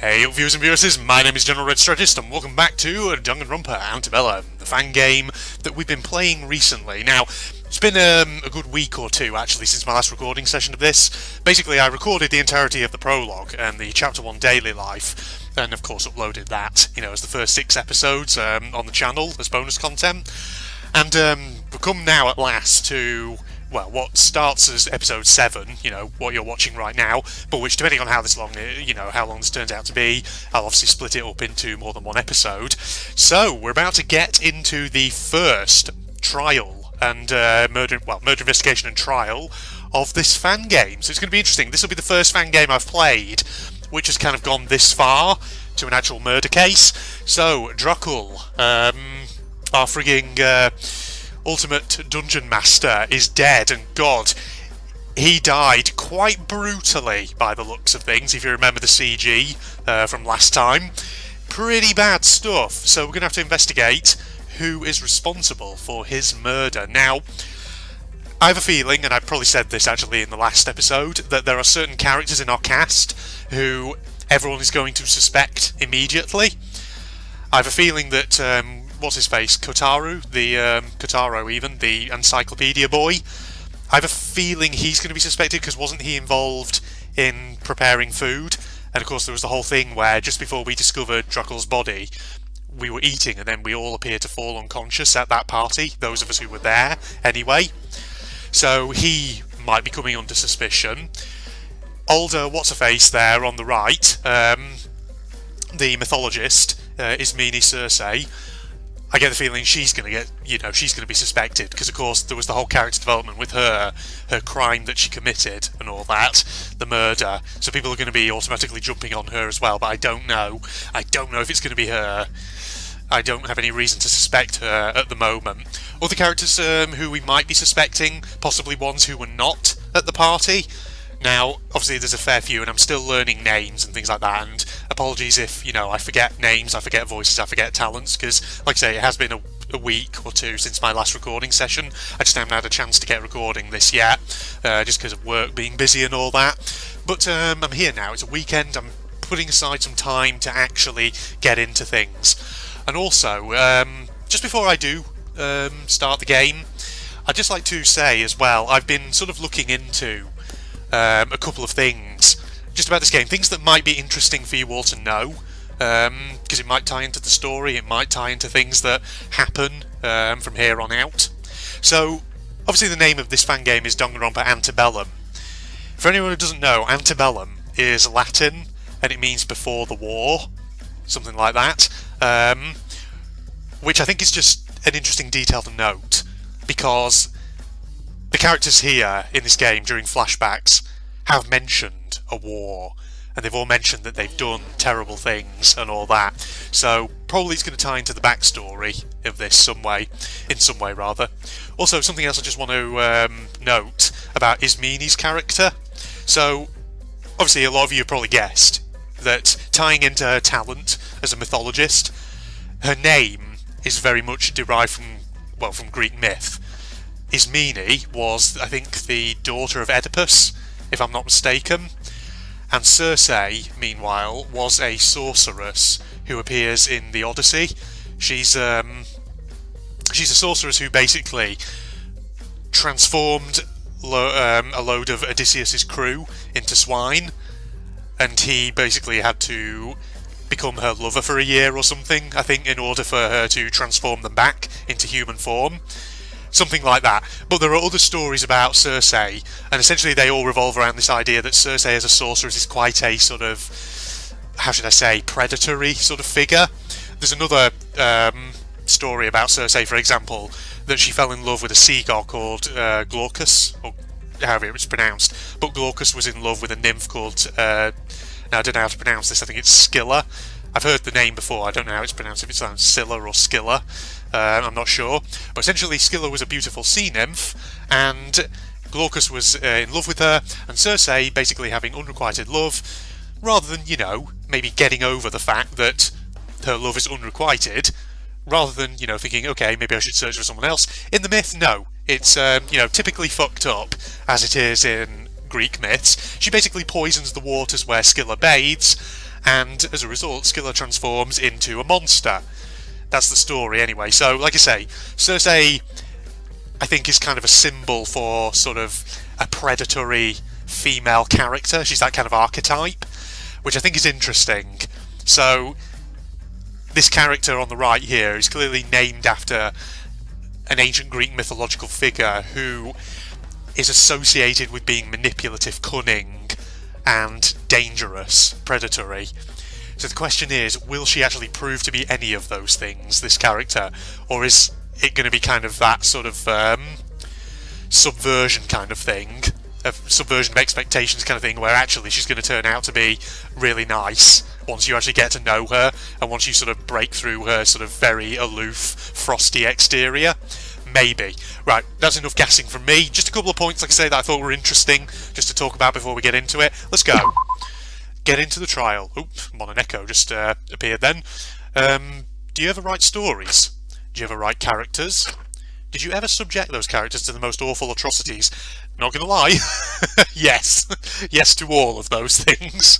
Hey viewers and viewers, my name is General Red Strategist and welcome back to Danganronpa Antebellum, the fan game that we've been playing recently. Now, it's been a good week or two actually since my last recording session of this. Basically, I recorded the entirety of the prologue and the Chapter 1 daily life, and of course uploaded that, as the first 6 episodes on the channel as bonus content. And we've come now at last to, well, what starts as episode 7, what you're watching right now, but which, depending on how long this turns out to be, I'll obviously split it up into more than one episode. So, we're about to get into the first trial and murder investigation and trial of this fan game. So it's going to be interesting. This will be the first fan game I've played which has kind of gone this far to an actual murder case. So, Druckle, our frigging ultimate dungeon master, is dead, and God, he died quite brutally by the looks of things, if you remember the CG from last time. Pretty bad stuff, so we're going to have to investigate who is responsible for his murder. Now, I have a feeling, and I probably said this actually in the last episode, that there are certain characters in our cast who everyone is going to suspect immediately. I have a feeling that what's his face? Kotaro, the encyclopedia boy. I have a feeling he's going to be suspected because wasn't he involved in preparing food? And of course there was the whole thing where just before we discovered Druckle's body, we were eating and then we all appeared to fall unconscious at that party, those of us who were there anyway. So he might be coming under suspicion. Older what's-her-face there on the right, the mythologist, Ismini Cersei, I get the feeling she's going to be suspected, because of course there was the whole character development with her crime that she committed and all that, the murder, so people are going to be automatically jumping on her as well, but I don't know if it's going to be her. I don't have any reason to suspect her at the moment. Other characters who we might be suspecting, possibly ones who were not at the party. Now, obviously there's a fair few and I'm still learning names and things like that, and apologies if, I forget names, I forget voices, I forget talents, because, like I say, it has been a week or two since my last recording session. I just haven't had a chance to get recording this yet, just because of work being busy and all that. But I'm here now, it's a weekend, I'm putting aside some time to actually get into things. And also, just before I do start the game, I'd just like to say as well, I've been sort of looking into a couple of things just about this game, things that might be interesting for you all to know, because it might tie into the story, it might tie into things that happen from here on out. So, obviously the name of this fan game is Danganronpa Antebellum. For anyone who doesn't know, Antebellum is Latin, and it means before the war, something like that, which I think is just an interesting detail to note, because the characters here in this game during flashbacks have mentioned a war, and they've all mentioned that they've done terrible things and all that, so probably it's going to tie into the backstory of this in some way rather. Also, something else I just want to note about Ismini's character. So obviously a lot of you have probably guessed that, tying into her talent as a mythologist, her name is very much derived from Greek myth. Ismini was, I think, the daughter of Oedipus, if I'm not mistaken, and Cersei, meanwhile, was a sorceress who appears in the Odyssey. She's a sorceress who basically transformed a load of Odysseus's crew into swine, and he basically had to become her lover for a year or something, I think, in order for her to transform them back into human form. Something like that. But there are other stories about Cersei, and essentially they all revolve around this idea that Cersei as a sorceress is quite a sort of, how should I say, predatory sort of figure. There's another story about Cersei, for example, that she fell in love with a sea god called Glaucus, or however it's pronounced, but Glaucus was in love with a nymph called, now I don't know how to pronounce this, I think it's Scylla. I've heard the name before, I don't know how it's pronounced, if it sounds Scylla or Scylla. I'm not sure, but essentially Scylla was a beautiful sea nymph, and Glaucus was in love with her, and Cersei basically having unrequited love, rather than, maybe getting over the fact that her love is unrequited, rather than, thinking, okay, maybe I should search for someone else. In the myth, no. It's, typically fucked up, as it is in Greek myths. She basically poisons the waters where Scylla bathes, and as a result, Scylla transforms into a monster. That's the story anyway. So, like I say, Circe, I think, is kind of a symbol for sort of a predatory female character. She's that kind of archetype, which I think is interesting. So, this character on the right here is clearly named after an ancient Greek mythological figure who is associated with being manipulative, cunning, and dangerous, predatory. So the question is, will she actually prove to be any of those things, this character? Or is it going to be kind of that sort of subversion kind of thing? Subversion of expectations kind of thing, where actually she's going to turn out to be really nice once you actually get to know her, and once you sort of break through her sort of very aloof, frosty exterior. Maybe. Right, that's enough gassing from me. Just a couple of points, like I say, that I thought were interesting, just to talk about before we get into it. Let's go. Get into the trial. Oops, Mononeko just appeared then. Do you ever write stories? Do you ever write characters? Did you ever subject those characters to the most awful atrocities? Not gonna lie. Yes. Yes to all of those things.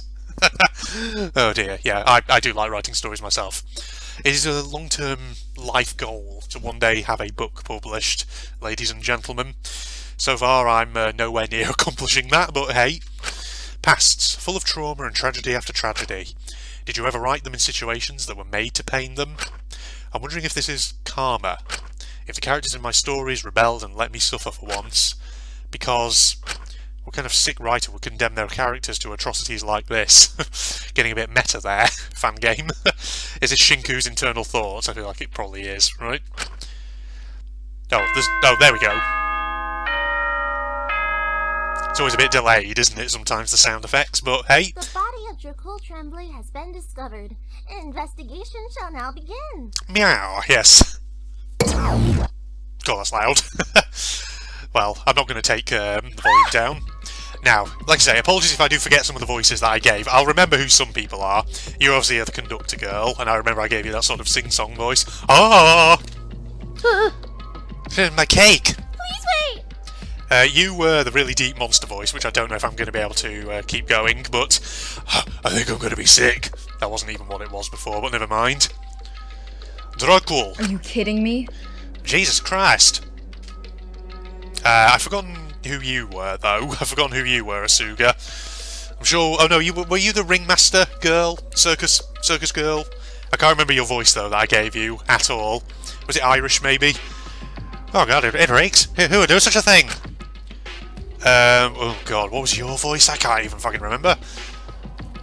Oh dear, yeah, I do like writing stories myself. It is a long-term life goal to one day have a book published, ladies and gentlemen. So far I'm nowhere near accomplishing that, but hey. Pasts, full of trauma and tragedy after tragedy. Did you ever write them in situations that were made to pain them? I'm wondering if this is karma. If the characters in my stories rebelled and let me suffer for once. Because what kind of sick writer would condemn their characters to atrocities like this? Getting a bit meta there, fan game. Is this Shinku's internal thoughts? I feel like it probably is, right? Oh, there we go. It's always a bit delayed, isn't it, sometimes, the sound effects, but hey. The body of Dracul Tremblay has been discovered. An investigation shall now begin. Meow, yes. God, that's loud. Well, I'm not going to take the volume down. Now, like I say, apologies if I do forget some of the voices that I gave. I'll remember who some people are. You obviously are the conductor girl, and I remember I gave you that sort of sing-song voice. Ah! My cake! Please wait! You were the really deep monster voice, which I don't know if I'm going to be able to keep going, but I think I'm going to be sick. That wasn't even what it was before, but never mind. Dracul. Are you kidding me? Jesus Christ. I've forgotten who you were, though. I've forgotten who you were, Asuga. I'm sure... Oh no, were you the ringmaster girl? Circus girl? I can't remember your voice, though, that I gave you at all. Was it Irish, maybe? Oh god, it reeks. Who would do such a thing? Oh god, what was your voice? I can't even fucking remember.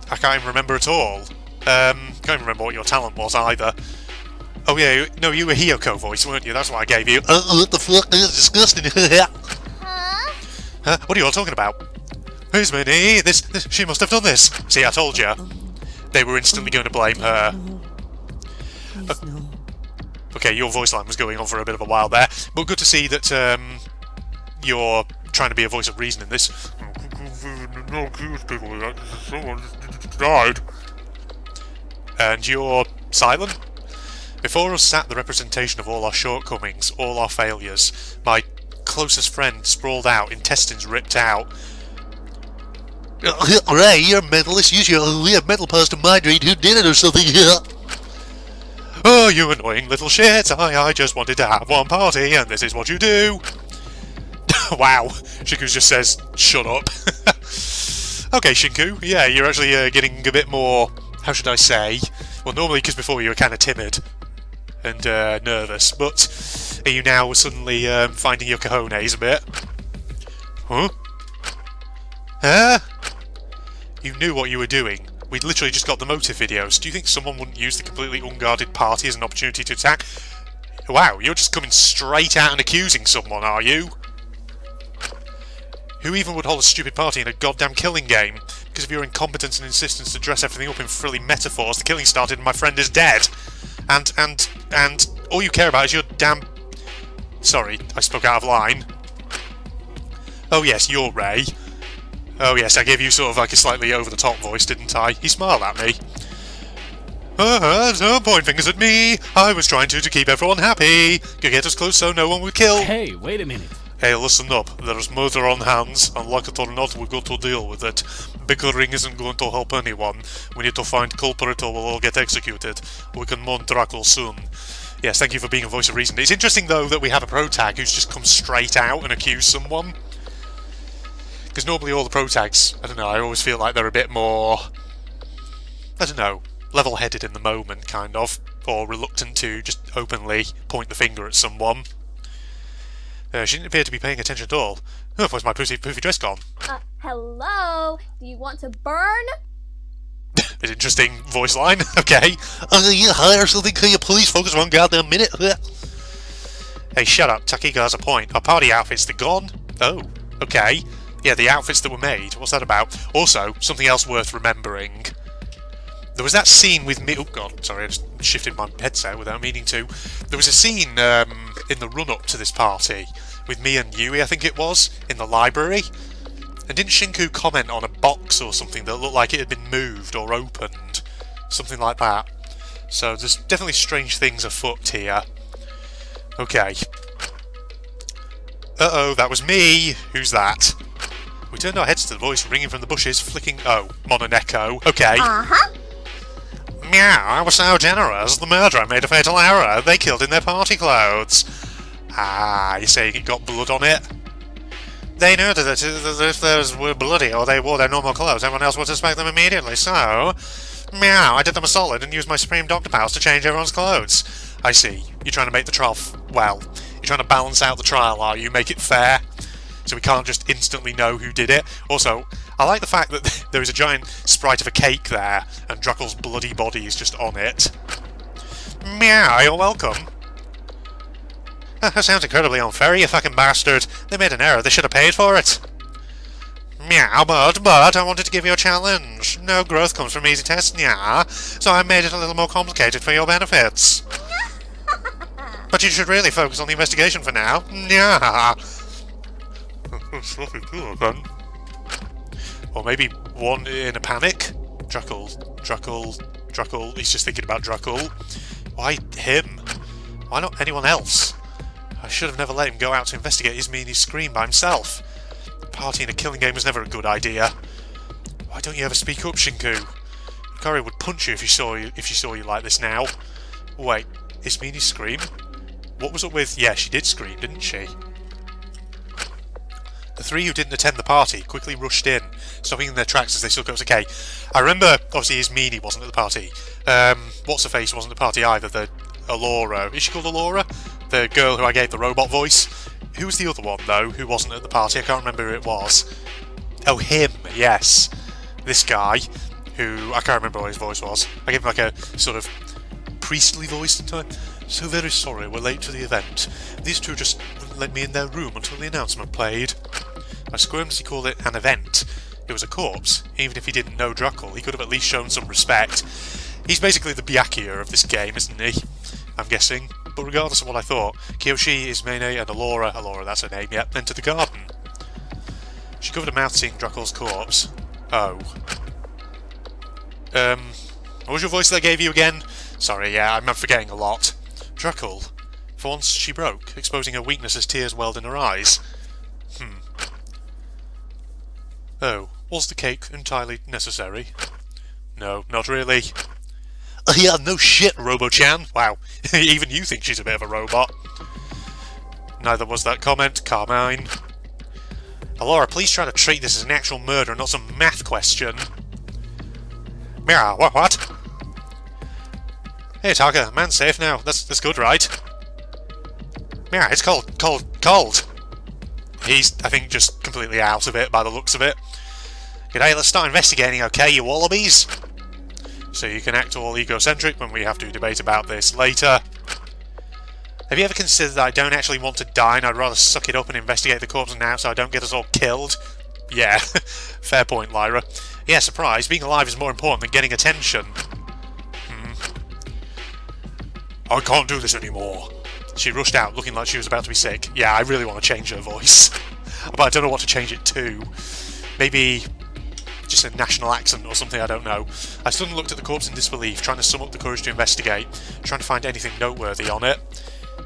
I can't even remember at all. Can't even remember what your talent was either. Oh yeah, no, you were Hiyoko voice, weren't you? That's what I gave you. What the fuck? This is disgusting. Huh? What are you all talking about? Who's Minnie? This, she must have done this. See, I told you. They were instantly going to blame her. Okay, your voice line was going on for a bit of a while there, but good to see that you're trying to be a voice of reason in this. Someone died. And you're silent? Before us sat the representation of all our shortcomings, all our failures. My closest friend sprawled out, intestines ripped out. Ray, you're a mentalist. Use your weird mental powers to mind read who did it or something. Oh, you annoying little shit. I just wanted to have one party, and this is what you do. Wow. Shinku just says, shut up. Okay, Shinku. Yeah, you're actually getting a bit more, how should I say? Well, normally, because before you were kind of timid and nervous, but are you now suddenly finding your cojones a bit? Huh? Huh? You knew what you were doing. We'd literally just got the motive videos. Do you think someone wouldn't use the completely unguarded party as an opportunity to attack? Wow, you're just coming straight out and accusing someone, are you? Who even would hold a stupid party in a goddamn killing game? Because of your incompetence and insistence to dress everything up in frilly metaphors, the killing started and my friend is dead. And all you care about is your damn... Sorry, I spoke out of line. Oh yes, you're Ray. Oh yes, I gave you sort of like a slightly over-the-top voice, didn't I? He smiled at me. Don't point fingers at me. I was trying to keep everyone happy. Could get us close so no one would kill. Hey, wait a minute. Hey, listen up. There's murder on hands, and like it or not, we got to deal with it. Bickering isn't going to help anyone. We need to find culprit or we'll all get executed. We can mourn Dracul soon. Yes, thank you for being a voice of reason. It's interesting, though, that we have a protag who's just come straight out and accused someone. Because normally all the protags, I don't know, I always feel like they're a bit more, I don't know, level-headed in the moment, kind of. Or reluctant to just openly point the finger at someone. She didn't appear to be paying attention at all. Oh, where's my poofy dress gone? Hello? Do you want to burn? An interesting voice line. Okay. You hire something? Can you please focus one goddamn minute? Hey, shut up. Takika has a point. Our party outfits, they're gone? Oh, okay. Yeah, the outfits that were made. What's that about? Also, something else worth remembering. There was that scene with me. Oh god, sorry, I just shifted my headset without meaning to. There was a scene in the run-up to this party with me and Yui, I think it was, in the library. And didn't Shinku comment on a box or something that looked like it had been moved or opened? Something like that. So there's definitely strange things afoot here. Okay. Uh-oh, that was me. Who's that? We turned our heads to the voice ringing from the bushes, flicking. Oh, Mononeko. Okay. Meow, I was so generous. The murderer made a fatal error. They killed in their party clothes. Ah, you're saying it got blood on it? They knew that if those were bloody or they wore their normal clothes, everyone else would suspect them immediately, so... Meow, I did them a solid and used my supreme doctor powers to change everyone's clothes. I see. You're trying to make the trial well. You're trying to balance out the trial, are you? Make it fair? So we can't just instantly know who did it. Also, I like the fact that there is a giant sprite of a cake there, and Dracul's bloody body is just on it. Meow, you're welcome. That sounds incredibly unfair, you fucking bastard. They made an error, they should have paid for it. Meow, but I wanted to give you a challenge. No growth comes from easy tests, yeah. So I made it a little more complicated for your benefits. But you should really focus on the investigation for now. Yeah. Or maybe one in a panic? Dracul, he's just thinking about Dracul. Why him? Why not anyone else? I should have never let him go out to investigate his meanie scream by himself. A party in a killing game was never a good idea. Why don't you ever speak up, Shinku? Hikari would punch you if she saw you like this now. Wait, is meanie scream? What was it with? Yeah, she did scream, didn't she? The three who didn't attend the party quickly rushed in, stopping in their tracks as they still goes, okay. I remember, obviously, his meanie wasn't at the party. What's-her-face wasn't at the party either, the Alora. Is she called Alora? The girl who I gave the robot voice. Who was the other one, though, who wasn't at the party? I can't remember who it was. Oh, him, yes. This guy, who, I can't remember what his voice was. I gave him like a sort of priestly voice at the time. So very sorry, we're late to the event. These two just wouldn't let me in their room until the announcement played. I squirmed as he called it an event. It was a corpse. Even if he didn't know Dracul, he could have at least shown some respect. He's basically the Byakuya of this game, isn't he? I'm guessing. But regardless of what I thought, Kiyoshi, Ismene, and Alora, that's her name, yep, entered the garden. She covered her mouth seeing Dracul's corpse. Oh. What was your voice that I gave you again? Sorry, yeah, I'm forgetting a lot. Dracul. For once, she broke, exposing her weakness as tears welled in her eyes. Oh, was the cake entirely necessary? No, not really. Yeah, no shit, Robo-chan. Wow, even you think she's a bit of a robot. Neither was that comment, Carmine. Alora, please try to treat this as an actual murder, not some math question. Mira, what? Hey, Taka, man's safe now. That's good, right? Mira, it's cold. He's, I think, just completely out of it by the looks of it. G'day, let's start investigating, okay, you wallabies? So you can act all egocentric when we have to debate about this later. Have you ever considered that I don't actually want to die and I'd rather suck it up and investigate the corpse now so I don't get us all killed? Yeah, fair point, Lyra. Yeah, surprise, being alive is more important than getting attention. I can't do this anymore. She rushed out, looking like she was about to be sick. Yeah, I really want to change her voice. But I don't know what to change it to. Maybe just a national accent or something, I don't know. I stood and looked at the corpse in disbelief, trying to sum up the courage to investigate, trying to find anything noteworthy on it.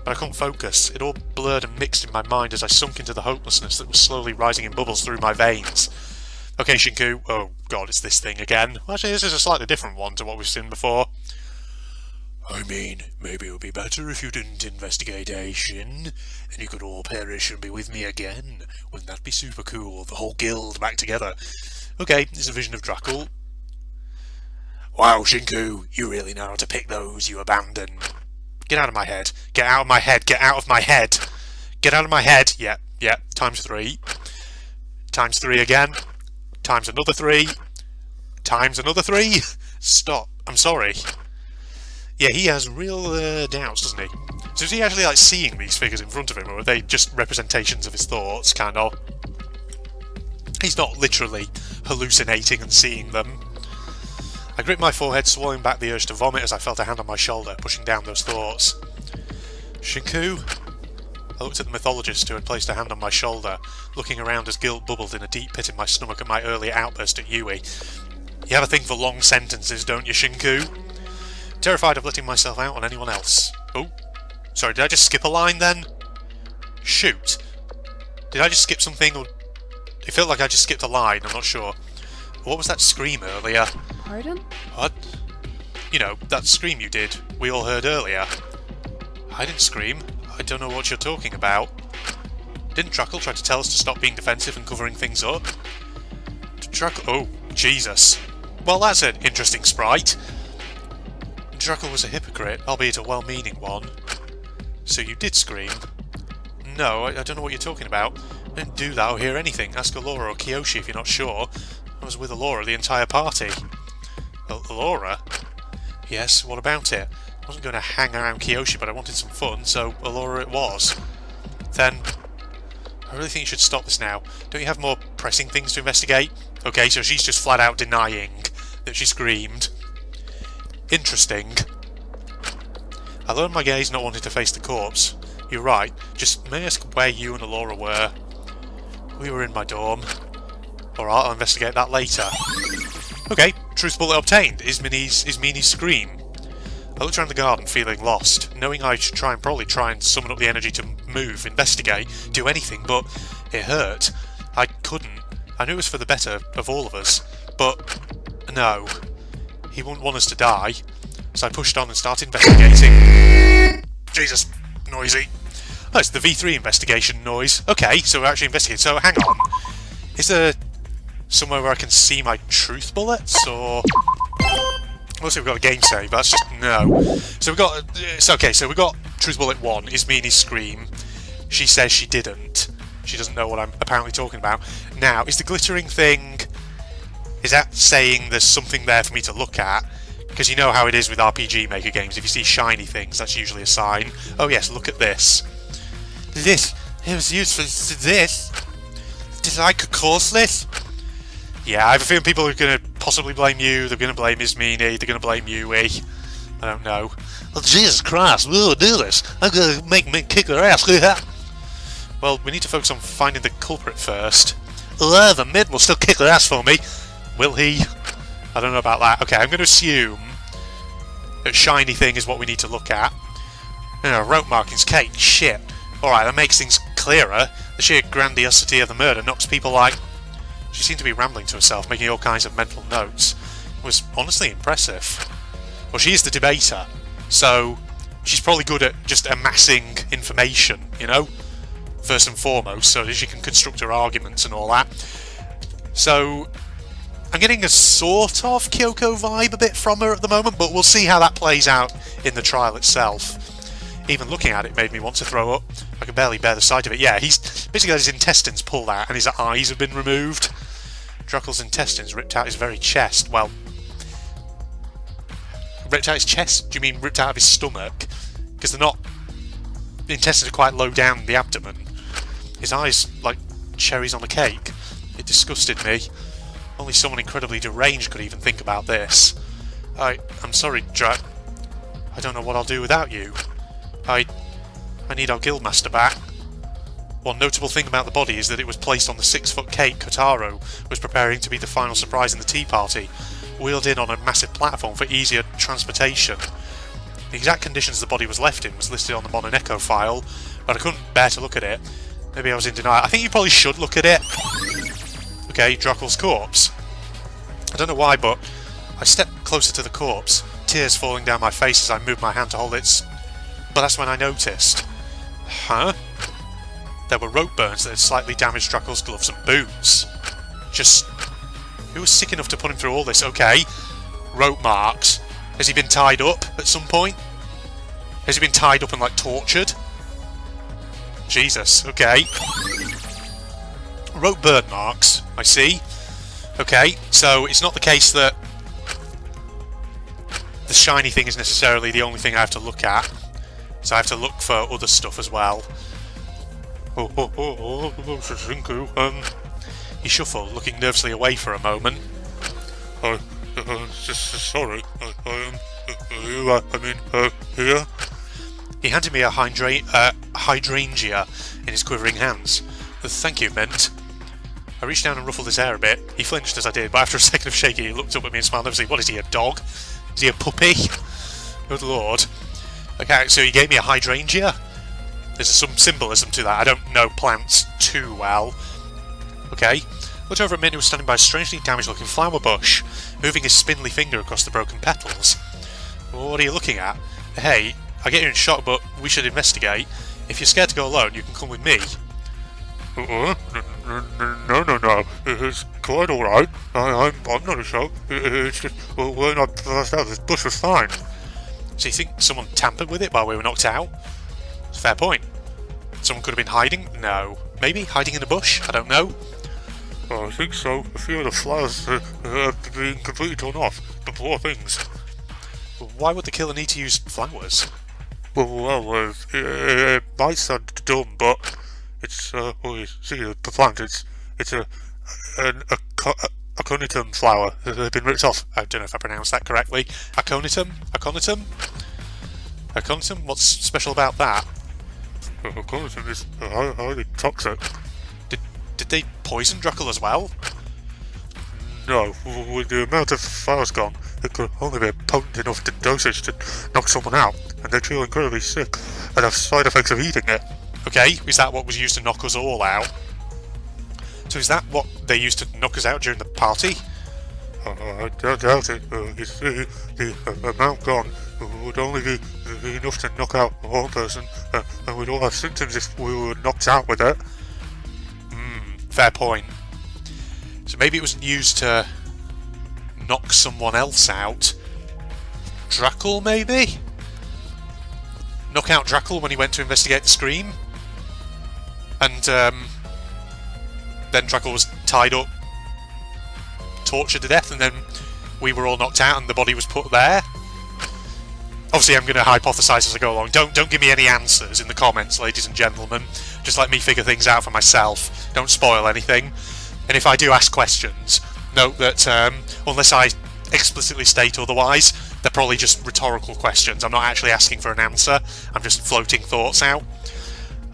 but I couldn't focus. It all blurred and mixed in my mind as I sunk into the hopelessness that was slowly rising in bubbles through my veins. Okay, Shinku. Oh god, it's this thing again. Well, actually, this is a slightly different one to what we've seen before. I mean, maybe it would be better if you didn't investigate Aishin, and you could all perish and be with me again. Wouldn't that be super cool? The whole guild back together. Okay, it's a vision of Drackle. Wow, Shinku, you really know how to pick those you abandon. Get out of my head. Get out of my head. Get out of my head. Get out of my head. Yeah, times 3. Times 3 again. Times another 3. Times another 3. Stop. I'm sorry. Yeah, he has real doubts, doesn't he? So is he actually like seeing these figures in front of him, or are they just representations of his thoughts, kind of? He's not literally hallucinating and seeing them. I gripped my forehead, swallowing back the urge to vomit as I felt a hand on my shoulder, pushing down those thoughts. Shinku? I looked at the mythologist who had placed a hand on my shoulder, looking around as guilt bubbled in a deep pit in my stomach at my earlier outburst at Yui. You have a thing for long sentences, don't you, Shinku? Terrified of letting myself out on anyone else. Oh, sorry, did I just skip a line then? Shoot. Did I just skip something, or... It felt like I just skipped a line, I'm not sure. What was that scream earlier? Pardon? What? You know, that scream you did, we all heard earlier. I didn't scream. I don't know what you're talking about. Didn't Drackle try to tell us to stop being defensive and covering things up? Drackle... Oh, Jesus. Well, that's an interesting sprite. Drackle was a hypocrite, albeit a well-meaning one. So you did scream? No, I don't know what you're talking about. I didn't do that or hear anything. Ask Alora or Kiyoshi if you're not sure. I was with Alora the entire party. Alora? Yes, what about it? I wasn't going to hang around Kiyoshi, but I wanted some fun, so Alora it was. Then, I really think you should stop this now. Don't you have more pressing things to investigate? Okay, so she's just flat out denying that she screamed. Interesting. I lowered my gaze, not wanting to face the corpse. You're right. Just may I ask where you and Alora were? We were in my dorm. Alright, I'll investigate that later. Okay, truth bullet obtained. Ismini's scream. I looked around the garden, feeling lost, knowing I should probably try and summon up the energy to move, investigate, do anything, but it hurt. I couldn't. I knew it was for the better of all of us, but no. He wouldn't want us to die, so I pushed on and started investigating. Jesus, noisy. Oh, it's the V3 investigation noise. Okay, so we're actually investigating. So hang on. Is there somewhere where I can see my truth bullets, or... Also, we've got a game save, but that's just... no. So we've got... It's okay, so we've got truth bullet 1, Ismini's scream. She says she didn't. She doesn't know what I'm apparently talking about. Now, is the glittering thing... Is that saying there's something there for me to look at? Because you know how it is with RPG Maker games. If you see shiny things, that's usually a sign. Oh yes, look at this. This. It was useful to this. Did I cause this? Yeah, I have a feeling people are going to possibly blame you. They're going to blame Ismini. They're going to blame Yui. I don't know. Oh, Jesus Christ, we'll do this. I'm going to make me kick her ass. Well, we need to focus on finding the culprit first. The mid will still kick her ass for me. Will he? I don't know about that. Okay, I'm going to assume that shiny thing is what we need to look at. Rope markings, cake, shit. Alright, that makes things clearer. The sheer grandiosity of the murder knocks people like... She seemed to be rambling to herself, making all kinds of mental notes. It was honestly impressive. Well, she is the debater, so she's probably good at just amassing information, you know? First and foremost, so that she can construct her arguments and all that. So... I'm getting a sort of Kyoko vibe a bit from her at the moment, but we'll see how that plays out in the trial itself. Even looking at it made me want to throw up. I can barely bear the sight of it. Yeah, he's basically got his intestines pulled out and his eyes have been removed. Drackle's intestines ripped out his very chest. Well, ripped out his chest? Do you mean ripped out of his stomach? Because they're not... The intestines are quite low down in the abdomen. His eyes like cherries on a cake. It disgusted me. Only someone incredibly deranged could even think about this. I'm sorry, Drac. I don't know what I'll do without you. I need our guildmaster back. One notable thing about the body is that it was placed on the 6-foot cake Kotaro was preparing to be the final surprise in the tea party, wheeled in on a massive platform for easier transportation. The exact conditions the body was left in was listed on the Mononeko file, but I couldn't bear to look at it. Maybe I was in denial. I think you probably should look at it. Okay, Dracul's corpse. I don't know why, but I stepped closer to the corpse, tears falling down my face as I moved my hand to hold its... But that's when I noticed. Huh? There were rope burns that had slightly damaged Dracul's gloves and boots. Just... Who was sick enough to put him through all this? Okay. Rope marks. Has he been tied up at some point? Has he been tied up and, like, tortured? Jesus, okay. Rope burn marks, I see. Okay, so it's not the case that the shiny thing is necessarily the only thing I have to look at. So I have to look for other stuff as well. He shuffled, looking nervously away for a moment. Sorry, here? He handed me a hydrangea in his quivering hands. Thank you, Mint. I reached down and ruffled his hair a bit. He flinched as I did, but after a second of shaking, he looked up at me and smiled nervously. What is he, a dog? Is he a puppy? Good lord. Okay, so he gave me a hydrangea? There's some symbolism to that. I don't know plants too well. Okay. Looked over at Mint, who was standing by a strangely damaged-looking flower bush, moving his spindly finger across the broken petals. What are you looking at? Hey, I get you're in shock, but we should investigate. If you're scared to go alone, you can come with me. No. It's quite alright. I'm not in shock. It's just, when I passed out, this bush was fine. So you think someone tampered with it while we were knocked out? It's a fair point. Someone could have been hiding? No. Maybe hiding in a bush? I don't know. I think so. A few of the flowers have been completely torn off. The poor things. Why would the killer need to use flowers? Well, it might sound dumb, but it's, you see, the plant, it's a aconitum flower. They've been ripped off. I don't know if I pronounced that correctly. Aconitum? Aconitum? Aconitum? What's special about that? Aconitum is highly toxic. Did they poison Dracul as well? No, with the amount of flowers gone, it could only be potent enough to dosage to knock someone out, and they feel incredibly sick and have side effects of eating it. Okay, is that what was used to knock us all out? So is that what they used to knock us out during the party? I doubt it. You see, the amount gone would only be enough to knock out one person, and we'd all have symptoms if we were knocked out with it. Fair point. So maybe it was used to knock someone else out. Dracul, maybe? Knock out Dracul when he went to investigate the scream? And then Dracul was tied up, tortured to death, and then we were all knocked out and the body was put there? Obviously I'm going to hypothesise as I go along. Don't give me any answers in the comments, ladies and gentlemen. Just let me figure things out for myself. Don't spoil anything. And if I do ask questions, note that unless I explicitly state otherwise, they're probably just rhetorical questions. I'm not actually asking for an answer. I'm just floating thoughts out.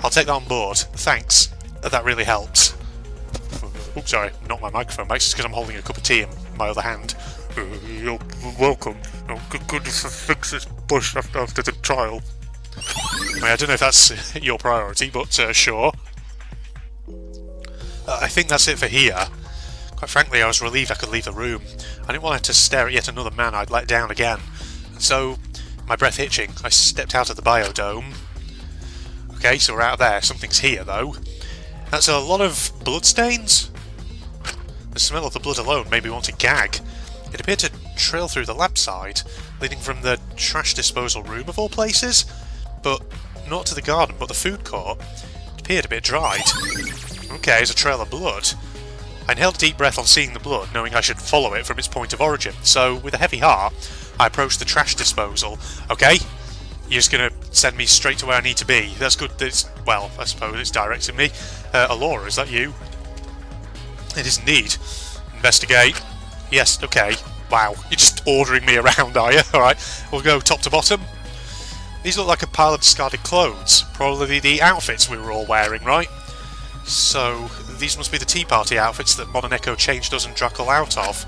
I'll take that on board. Thanks. That really helps. Oops, sorry. Not my microphone. It's just because I'm holding a cup of tea in my other hand. You're welcome. Good to fix this bush after the trial. I don't know if that's your priority, but sure. I think that's it for here. Quite frankly, I was relieved I could leave the room. I didn't want to stare at yet another man I'd let down again. And so, my breath hitching, I stepped out of the biodome. Okay, so we're out of there. Something's here, though. That's a lot of bloodstains. The smell of the blood alone made me want to gag. It appeared to trail through the lab side, leading from the trash disposal room of all places, but not to the garden, but the food court. It appeared a bit dried. Okay, it's a trail of blood. I inhaled a deep breath on seeing the blood, knowing I should follow it from its point of origin, so with a heavy heart, I approached the trash disposal. Okay, you're just going to send me straight to where I need to be. That's good. Well, I suppose it's directing me. Alora, is that you? It is indeed. Investigate. Yes, okay. Wow, you're just ordering me around, are you? Alright, we'll go top to bottom. These look like a pile of discarded clothes. Probably the outfits we were all wearing, right? So, these must be the Tea Party outfits that Mononeko changed us and Dracul out of.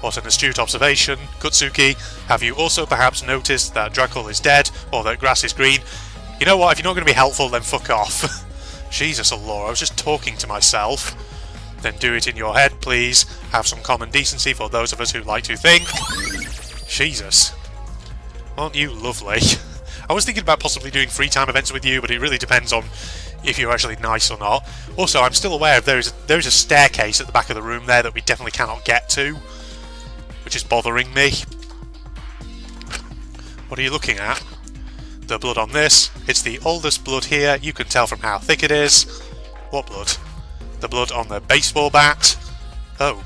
What an astute observation. Kutsuki, have you also perhaps noticed that Dracul is dead, or that grass is green? You know what, if you're not going to be helpful, then fuck off. Jesus, Allura, I was just talking to myself. Then do it in your head, please. Have some common decency for those of us who like to think. Jesus. Aren't you lovely? I was thinking about possibly doing free time events with you, but it really depends on if you're actually nice or not. Also, I'm still aware of there is a staircase at the back of the room there that we definitely cannot get to, which is bothering me. What are you looking at? The blood on this. It's the oldest blood here. You can tell from how thick it is. What blood? The blood on the baseball bat. Oh,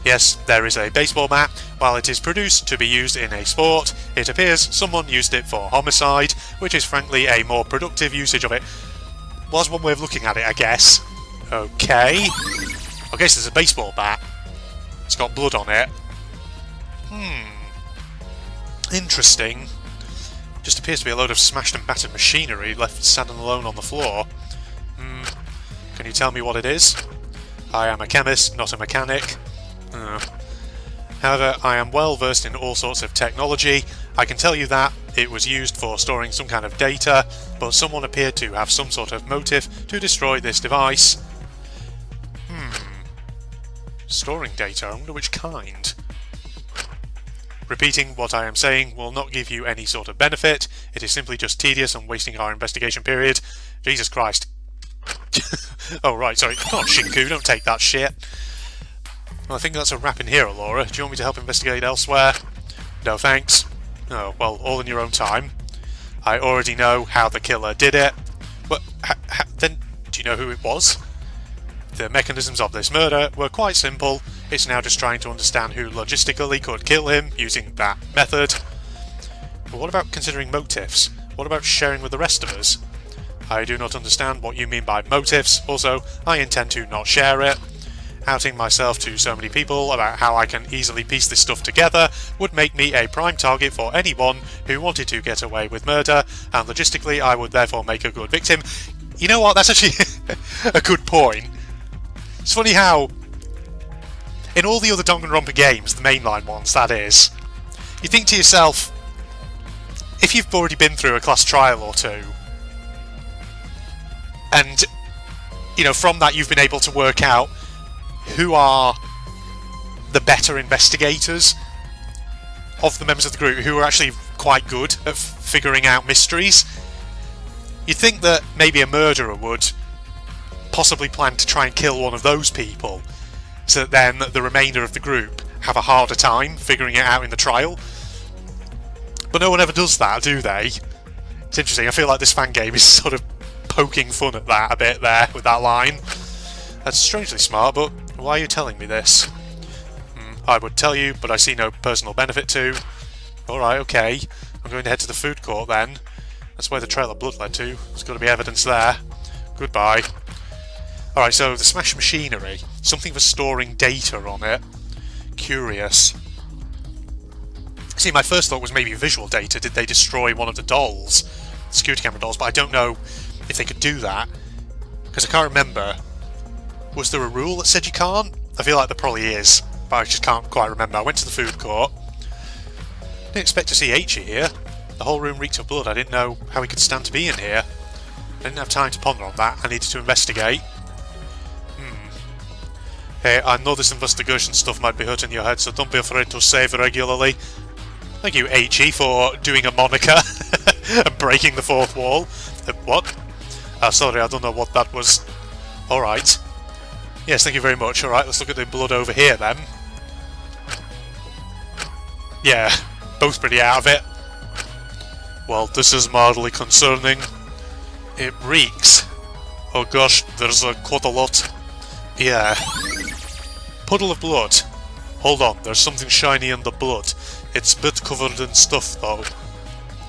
yes, there is a baseball bat. While it is produced to be used in a sport, it appears someone used it for homicide, which is frankly a more productive usage of it. Was one way of looking at it, I guess. Okay. I guess there's a baseball bat. It's got blood on it. Interesting. Just appears to be a load of smashed and battered machinery left standing alone on the floor. Can you tell me what it is? I am a chemist, not a mechanic. However, I am well versed in all sorts of technology. I can tell you that it was used for storing some kind of data, but someone appeared to have some sort of motive to destroy this device. Storing data, I wonder which kind. Repeating what I am saying will not give you any sort of benefit. It is simply just tedious and wasting our investigation period. Jesus Christ. Oh right, sorry. Come on, Shinku, don't take that shit. Well, I think that's a wrap in here, Allura. Do you want me to help investigate elsewhere? No thanks. Oh, well, all in your own time. I already know how the killer did it. But then, do you know who it was? The mechanisms of this murder were quite simple. It's now just trying to understand who logistically could kill him using that method. But what about considering motives? What about sharing with the rest of us? I do not understand what you mean by motives. Also, I intend to not share it. Outing myself to so many people about how I can easily piece this stuff together would make me a prime target for anyone who wanted to get away with murder, and logistically I would therefore make a good victim. You know what, that's actually a good point. It's funny how, in all the other Danganronpa games, the mainline ones that is, you think to yourself, if you've already been through a class trial or two, and, you know, from that you've been able to work out who are the better investigators of the members of the group, who are actually quite good at figuring out mysteries. You'd think that maybe a murderer would possibly plan to try and kill one of those people, so that then the remainder of the group have a harder time figuring it out in the trial. But no one ever does that, do they? It's interesting, I feel like this fan game is sort of poking fun at that a bit there with that line. That's strangely smart, but why are you telling me this? I would tell you, but I see no personal benefit to. Alright, okay. I'm going to head to the food court then. That's where the trail of blood led to. There's got to be evidence there. Goodbye. Alright, so the smashed machinery. Something for storing data on it. Curious. See, my first thought was maybe visual data. Did they destroy one of the dolls? The security camera dolls, but I don't know if they could do that. Because I can't remember. Was there a rule that said you can't? I feel like there probably is, but I just can't quite remember. I went to the food court. Didn't expect to see H here. The whole room reeked of blood. I didn't know how he could stand to be in here. I didn't have time to ponder on that. I needed to investigate. Hey, I know this investigation stuff might be hurting your head, so don't be afraid to save regularly. Thank you, H.E., for doing a moniker and breaking the fourth wall. What? Sorry, I don't know what that was. Alright. Yes, thank you very much. Alright, let's look at the blood over here then. Yeah, both pretty out of it. Well, this is mildly concerning. It reeks. Oh gosh, there's quite a lot. Yeah. Puddle of blood. Hold on, there's something shiny in the blood. It's a bit covered in stuff though.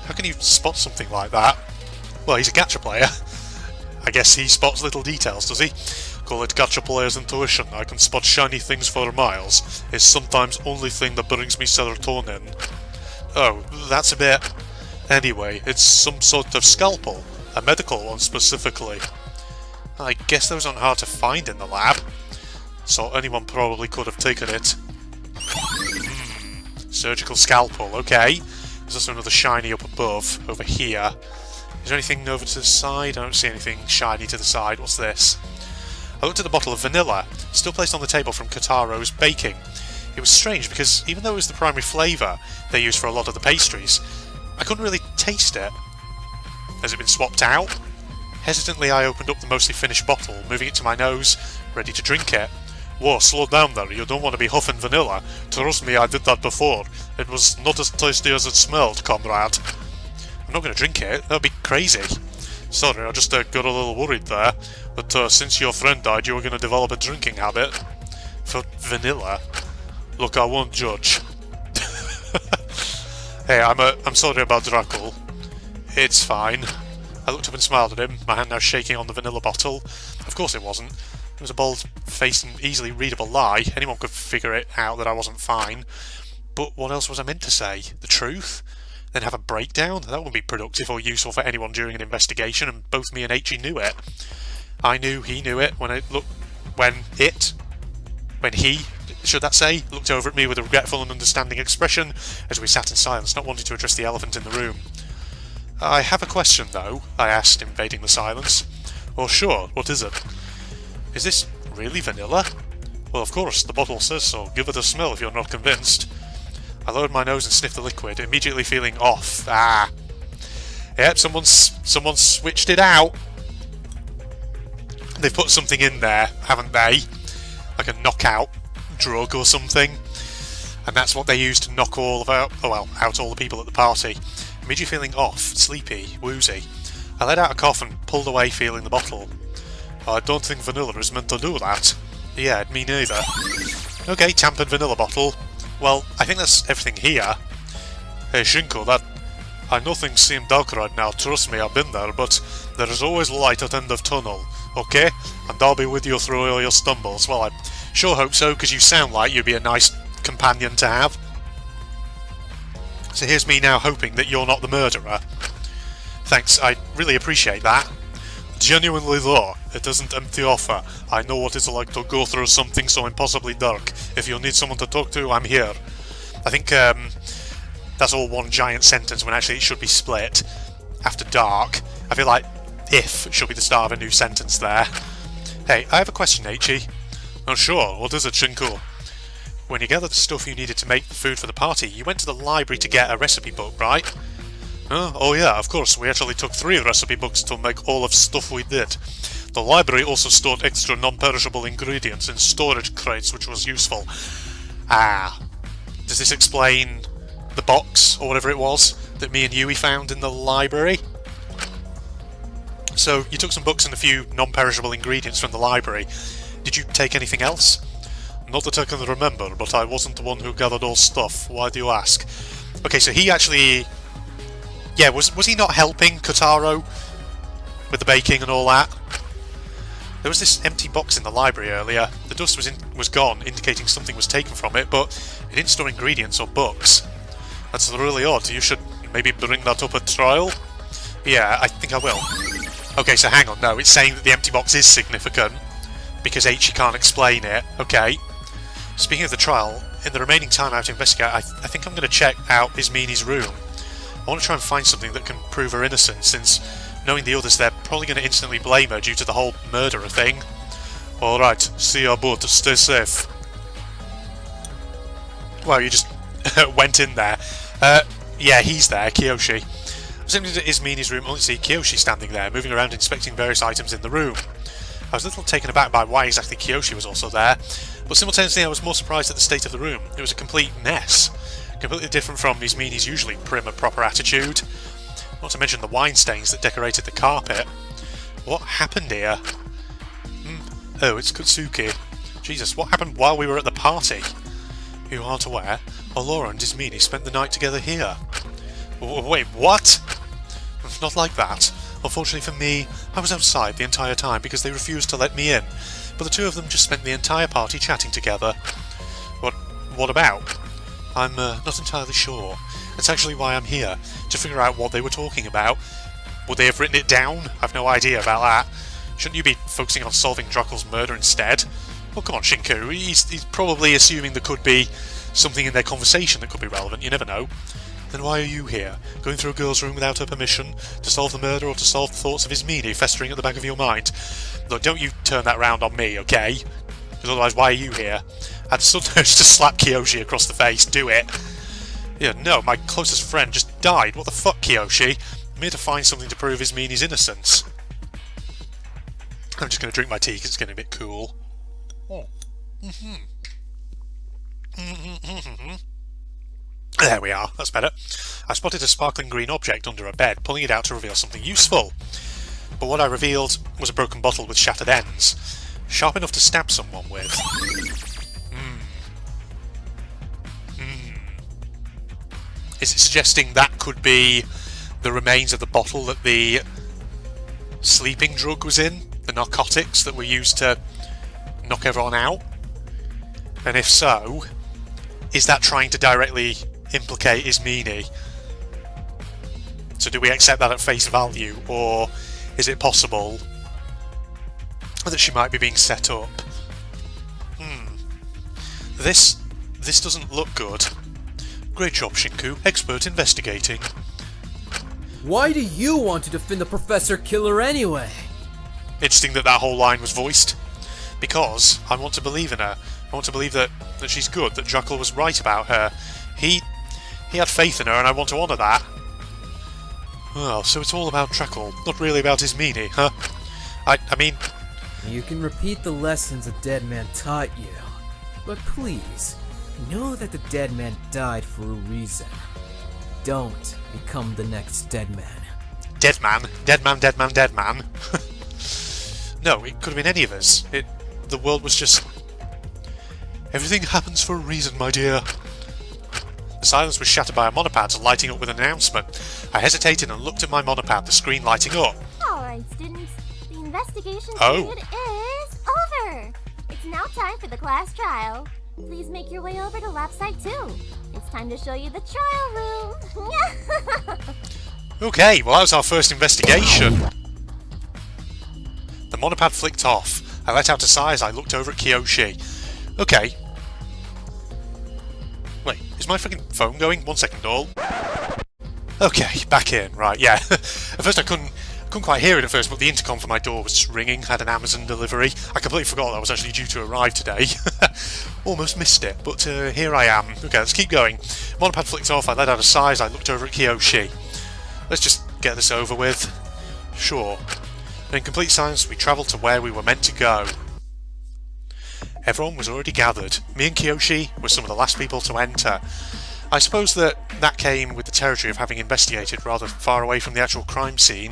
How can you spot something like that? Well, he's a gacha player. I guess he spots little details, does he? Call it gacha player's intuition. I can spot shiny things for miles. It's sometimes only thing that brings me serotonin. Oh, that's a bit... Anyway, it's some sort of scalpel. A medical one specifically. I guess those aren't hard to find in the lab. So anyone probably could have taken it. Surgical scalpel, okay. There's also another shiny up above, over here. Is there anything over to the side? I don't see anything shiny to the side. What's this? I looked at the bottle of vanilla, still placed on the table from Kotaro's baking. It was strange because even though it was the primary flavour they used for a lot of the pastries, I couldn't really taste it. Has it been swapped out? Hesitantly I opened up the mostly finished bottle, moving it to my nose, ready to drink it. Whoa, slow down there, you don't want to be huffing vanilla. Trust me, I did that before. It was not as tasty as it smelled, comrade. I'm not going to drink it, that would be crazy. Sorry, I just got a little worried there. But since your friend died, you were going to develop a drinking habit. For vanilla. Look, I won't judge. Hey, I'm sorry about Dracul. It's fine. I looked up and smiled at him, my hand now shaking on the vanilla bottle. Of course it wasn't. It was a bold-faced and easily readable lie. Anyone could figure it out that I wasn't fine. But what else was I meant to say? The truth? Then have a breakdown? That wouldn't be productive or useful for anyone during an investigation, and both me and H knew it. I knew he knew it when he, should that say, looked over at me with a regretful and understanding expression as we sat in silence, not wanting to address the elephant in the room. I have a question, though, I asked, invading the silence. Oh, sure, what is it? Is this really vanilla? Well, of course, the bottle says so. Give it a smell if you're not convinced. I lowered my nose and sniffed the liquid, immediately feeling off. Ah. Yep, someone's switched it out. They've put something in there, haven't they? Like a knockout drug or something. And that's what they used to knock out all the people at the party. Immediately feeling off, sleepy, woozy. I let out a cough and pulled away, feeling the bottle. I don't think vanilla is meant to do that. Yeah, me neither. Okay, tampered vanilla bottle. Well, I think that's everything here. Hey Shinko, I know things seem dark right now, trust me, I've been there, but there is always light at the end of tunnel, okay? And I'll be with you through all your stumbles. Well, I sure hope so, because you sound like you'd be a nice companion to have. So here's me now hoping that you're not the murderer. Thanks, I really appreciate that. Genuinely though, it isn't empty offer. I know what it's like to go through something so impossibly dark. If you need someone to talk to, I'm here. I think that's all one giant sentence when actually it should be split. After dark. I feel like if should be the start of a new sentence there. Hey, I have a question, H.E. Oh sure, what is it, Shinku? When you gathered the stuff you needed to make the food for the party, you went to the library to get a recipe book, right? Oh yeah, of course, we actually took 3 recipe books to make all of stuff we did. The library also stored extra non-perishable ingredients in storage crates, which was useful. Ah. Does this explain the box, or whatever it was, that me and Yui found in the library? So, you took some books and a few non-perishable ingredients from the library. Did you take anything else? Not that I can remember, but I wasn't the one who gathered all stuff. Why do you ask? Okay, so he actually... Yeah, was he not helping Kotaro with the baking and all that? There was this empty box in the library earlier. The dust was gone, indicating something was taken from it, but it didn't store ingredients or books. That's really odd. You should maybe bring that up at trial? Yeah, I think I will. Okay, so hang on. No, it's saying that the empty box is significant because H can't explain it. Okay. Speaking of the trial, in the remaining time I have to investigate, I think I'm going to check out Ismini's room. I want to try and find something that can prove her innocence, since knowing the others, they're probably going to instantly blame her due to the whole murderer thing. Alright, see you aboard, stay safe. Well, you just went in there. Yeah, he's there, Kiyoshi. I was entering Ismini's room, only to see Kiyoshi standing there, moving around inspecting various items in the room. I was a little taken aback by why exactly Kiyoshi was also there, but simultaneously I was more surprised at the state of the room. It was a complete mess. Completely different from Ismini's usually prim and proper attitude. Not to mention the wine stains that decorated the carpet. What happened here? Oh, it's Kutsuki. Jesus, what happened while we were at the party? You aren't aware? Laura and Ismini spent the night together here. Wait, what? Not like that. Unfortunately for me, I was outside the entire time because they refused to let me in. But the two of them just spent the entire party chatting together. What about? I'm not entirely sure. That's actually why I'm here, to figure out what they were talking about. Would they have written it down? I've no idea about that. Shouldn't you be focusing on solving Dracul's murder instead? Well, come on, Shinku. He's probably assuming there could be something in their conversation that could be relevant, you never know. Then why are you here? Going through a girl's room without her permission? To solve the murder or to solve the thoughts of his meanie festering at the back of your mind? Look, don't you turn that round on me, okay? Because otherwise, why are you here? I had some urge to slap Kiyoshi across the face. Do it. Yeah, no, my closest friend just died. What the fuck, Kiyoshi? I'm here to find something to prove his meanie's innocence. I'm just going to drink my tea because it's getting a bit cool. Oh. There we are, that's better. I spotted a sparkling green object under a bed, pulling it out to reveal something useful. But what I revealed was a broken bottle with shattered ends, sharp enough to stab someone with. Is it suggesting that could be the remains of the bottle that the sleeping drug was in? The narcotics that were used to knock everyone out? And if so, is that trying to directly implicate his meanie? So do we accept that at face value, or is it possible that she might be being set up? This doesn't look good. Great job, Shinku. Expert investigating. Why do you want to defend the Professor Killer anyway? Interesting that whole line was voiced. Because I want to believe in her. I want to believe that she's good, that Jekyll was right about her. He had faith in her, and I want to honour that. Well, so it's all about Jekyll, not really about his meanie, huh? I mean... You can repeat the lessons a dead man taught you, but please, know that the dead man died for a reason. Don't become the next dead man. Dead man? Dead man, dead man, dead man? No, it could have been any of us. The world was just... Everything happens for a reason, my dear. The silence was shattered by a monopad lighting up with an announcement. I hesitated and looked at my monopad, the screen lighting up. Alright, students. The investigation period is over. It's now time for the class trial. Please make your way over to lab site 2. It's time to show you the trial room. Okay, well that was our first investigation. The monopad flicked off. I let out a sigh as I looked over at Kiyoshi. Okay. Wait, is my fucking phone going? 1 second, all. Okay, back in. Right, yeah. At first I couldn't quite hear it at first, but the intercom for my door was just ringing. Had an Amazon delivery. I completely forgot that I was actually due to arrive today. Almost missed it, but here I am. Okay, let's keep going. Monopad flicked off. I let out a sigh as I looked over at Kiyoshi. Let's just get this over with. Sure. And in complete silence, we travelled to where we were meant to go. Everyone was already gathered. Me and Kiyoshi were some of the last people to enter. I suppose that came with the territory of having investigated rather far away from the actual crime scene.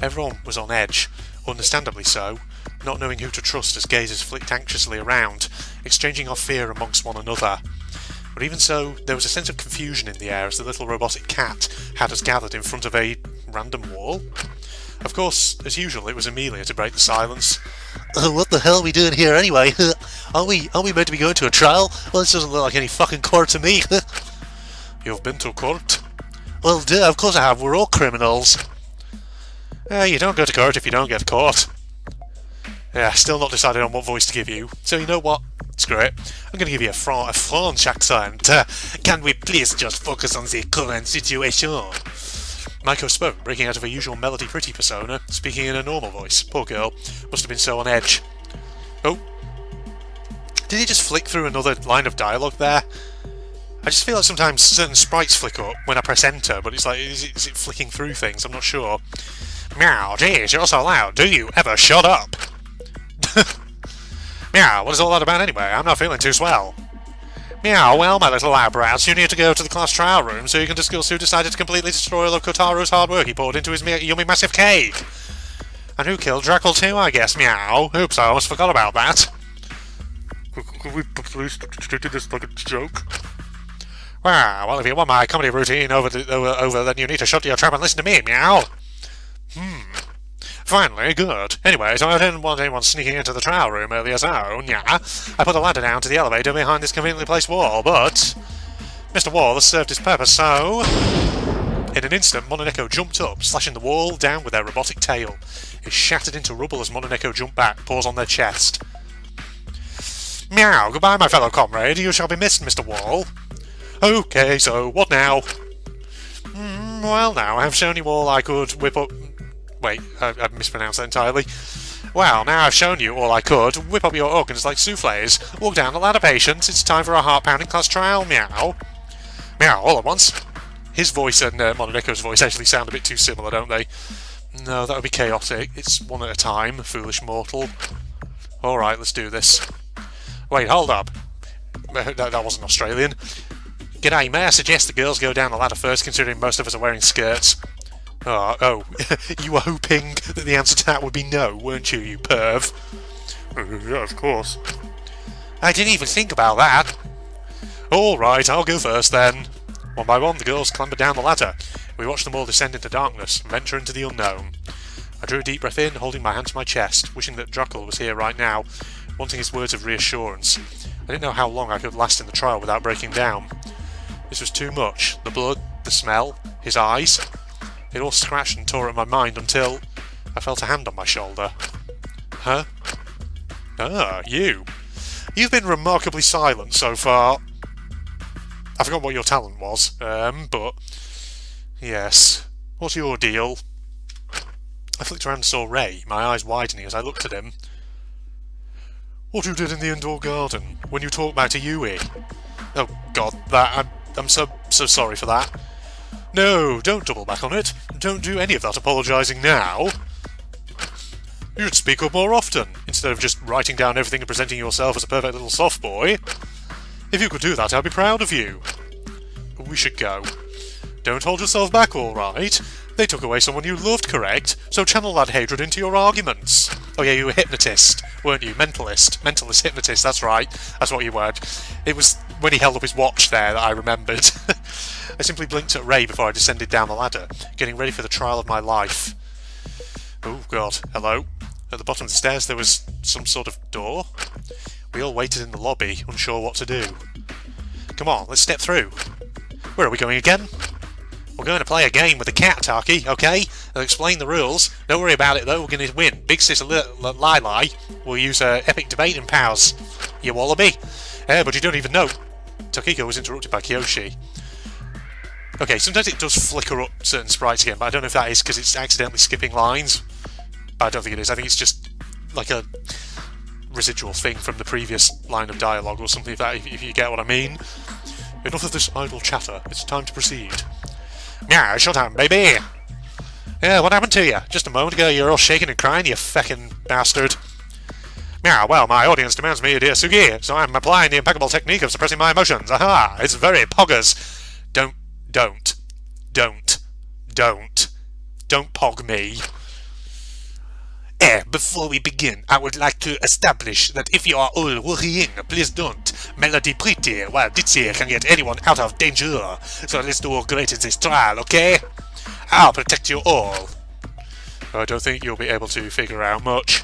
Everyone was on edge, understandably so, not knowing who to trust as gazes flicked anxiously around, exchanging our fear amongst one another. But even so, there was a sense of confusion in the air as the little robotic cat had us gathered in front of a random wall. Of course, as usual, it was Amelia to break the silence. What the hell are we doing here anyway? Aren't we meant to be going to a trial? Well, this doesn't look like any fucking court to me. You've been to court? Well, duh, of course I have. We're all criminals. You don't go to court if you don't get caught. Yeah, still not decided on what voice to give you. So you know what? Screw it. I'm going to give you a French accent. Can we please just focus on the current situation? Maiko spoke, breaking out of her usual melody pretty persona, speaking in a normal voice. Poor girl. Must have been so on edge. Oh. Did he just flick through another line of dialogue there? I just feel like sometimes certain sprites flick up when I press enter, but it's like, is it flicking through things? I'm not sure. Meow, geez, you're so loud. Do you ever shut up? Meow, what is all that about anyway? I'm not feeling too swell. Meow, well, my little eyebrows, you need to go to the class trial room so you can discuss who decided to completely destroy all of Kotaro's hard work he poured into his yummy massive cake. And who killed Jekyll too, I guess, meow. Oops, I almost forgot about that. Could we please treat this like a joke? Well, if you want my comedy routine over, then you need to shut your trap and listen to me, meow. Finally, good. Anyway, so I didn't want anyone sneaking into the trial room earlier, so, yeah. I put a ladder down to the elevator behind this conveniently placed wall, but Mr. Wall has served his purpose, so... In an instant, Mononeko jumped up, slashing the wall down with their robotic tail. It shattered into rubble as Mononeko jumped back, paws on their chest. Meow, goodbye, my fellow comrade. You shall be missed, Mr. Wall. Okay, so what now? Well, now, I have shown you all I could whip up... Wait, I mispronounced that entirely. Well, now I've shown you all I could. Whip up your organs like souffles. Walk down the ladder, patience. It's time for a heart-pounding class trial. Meow. Meow, all at once. His voice and Mononeko's voice actually sound a bit too similar, don't they? No, that would be chaotic. It's one at a time, foolish mortal. Alright, let's do this. Wait, hold up. That wasn't Australian. G'day, may I suggest the girls go down the ladder first, considering most of us are wearing skirts? Oh, you were hoping that the answer to that would be no, weren't you, you perv? Yeah, of course. I didn't even think about that. Alright, I'll go first then. One by one, the girls clambered down the ladder. We watched them all descend into darkness and venture into the unknown. I drew a deep breath in, holding my hand to my chest, wishing that Druckle was here right now, wanting his words of reassurance. I didn't know how long I could last in the trial without breaking down. This was too much. The blood, the smell, his eyes. It all scratched and tore at my mind until I felt a hand on my shoulder. Huh? Ah, you. You've been remarkably silent so far. I forgot what your talent was, but... Yes. What's your deal? I flicked around and saw Ray, my eyes widening as I looked at him. What you did in the indoor garden, when you talked back to Yui. Oh god, I'm so sorry for that. No, don't double back on it. Don't do any of that apologising now. You should speak up more often, instead of just writing down everything and presenting yourself as a perfect little soft boy. If you could do that, I'd be proud of you. We should go. Don't hold yourself back, alright? They took away someone you loved, correct? So channel that hatred into your arguments. Oh yeah, you were a hypnotist, weren't you? Mentalist. Mentalist hypnotist, that's right. That's what you were. It was when he held up his watch there that I remembered. I simply blinked at Ray before I descended down the ladder, getting ready for the trial of my life. Oh god, hello. At the bottom of the stairs there was some sort of door. We all waited in the lobby, unsure what to do. Come on, let's step through. Where are we going again? We're going to play a game with the cat, Taki, okay? I'll explain the rules. Don't worry about it though, we're going to win. Big Sis Lili will use her epic debating powers. You wallaby. But you don't even know. Tokiko was interrupted by Kiyoshi. Okay, sometimes it does flicker up certain sprites again, but I don't know if that is because it's accidentally skipping lines. But I don't think it is. I think it's just like a residual thing from the previous line of dialogue or something like that, if you get what I mean. Enough of this idle chatter. It's time to proceed. Yeah, shut up, baby! Yeah, what happened to you? Just a moment ago you were all shaking and crying, you feckin' bastard. Yeah, well, my audience demands me, dear Sugi, so I'm applying the impeccable technique of suppressing my emotions. Aha! It's very poggers. Don't pog me. Before we begin, I would like to establish that if you are all worrying, please don't. Melody Pretty, while Ditzy can get anyone out of danger. So let's do all great in this trial, okay? I'll protect you all. I don't think you'll be able to figure out much.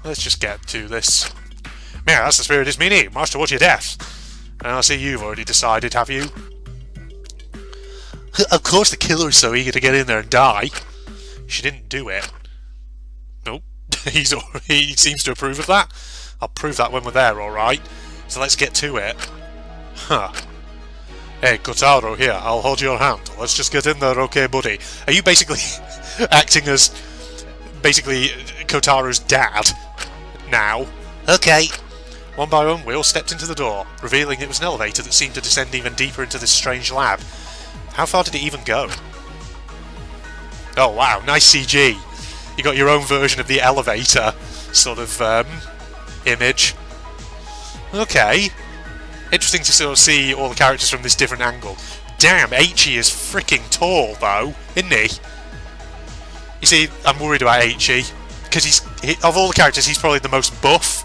Let's just get to this. Yeah, that's the spirit is meaning. March towards your death. And I see you've already decided, have you? Of course the killer is so eager to get in there and die. She didn't do it. Nope. He seems to approve of that. I'll prove that when we're there, alright? So let's get to it. Huh. Hey, Kotaro, here, I'll hold your hand. Let's just get in there, okay, buddy? Are you basically acting as, Kotaro's dad now? Okay. One by one, we all stepped into the door, revealing it was an elevator that seemed to descend even deeper into this strange lab. How far did it even go? Oh wow, nice CG. You got your own version of the elevator sort of image. Okay. Interesting to sort of see all the characters from this different angle. Damn, Eiichi is freaking tall though, isn't he? You see, I'm worried about Eiichi because of all the characters, he's probably the most buff.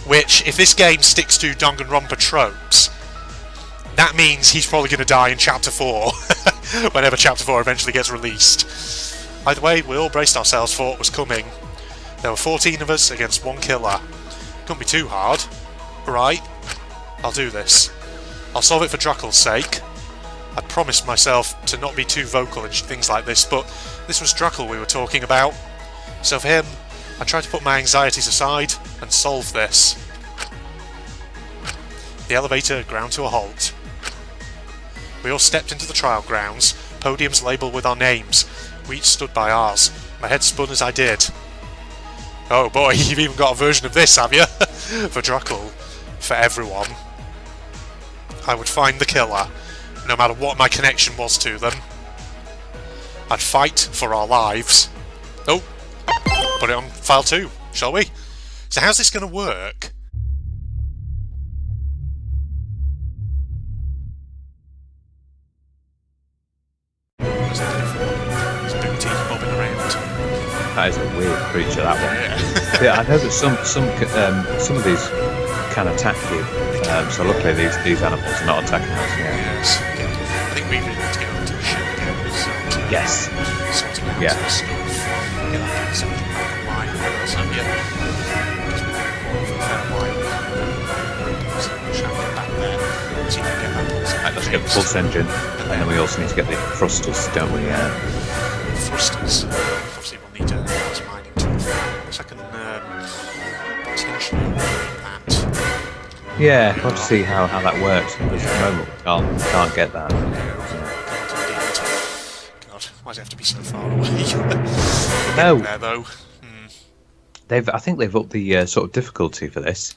Which, if this game sticks to Danganronpa tropes, that means he's probably going to die in Chapter 4, whenever Chapter 4 eventually gets released. Either way, we all braced ourselves for what was coming. There were 14 of us against one killer. Couldn't be too hard. Right, I'll do this. I'll solve it for Druckle's sake. I promised myself to not be too vocal in things like this, but this was Druckle we were talking about. So for him, I tried to put my anxieties aside and solve this. The elevator ground to a halt. We all stepped into the trial grounds, podiums labelled with our names. We each stood by ours. My head spun as I did. Oh boy, you've even got a version of this, have you? For Druckle. For everyone. I would find the killer, no matter what my connection was to them. I'd fight for our lives. Oh, put it on file 2, shall we? So how's this going to work? There's a booty bobbing around. That is a weird creature, that one. Yeah. Yeah, I know that some of these can attack you. So luckily these animals are not attacking us. Yeah. Yes. Okay. I think we really need to get over to the ship again and start Yes. sorting out Yeah. some stuff. Get that some black and white. What else have you? Because we've been on for a fair while. So we'll try and get back there. See if we can get that pulse Right, let's get the pulse engine, and then we also need to get the thrusters, don't we? Thrusters. Obviously we'll need a mining tool. So I can potentially upgrade that. Yeah, we'll have to see how that works, because at the moment we can't get that. God, why does it have to be so far away? No. There though. I think they've upped the sort of difficulty for this.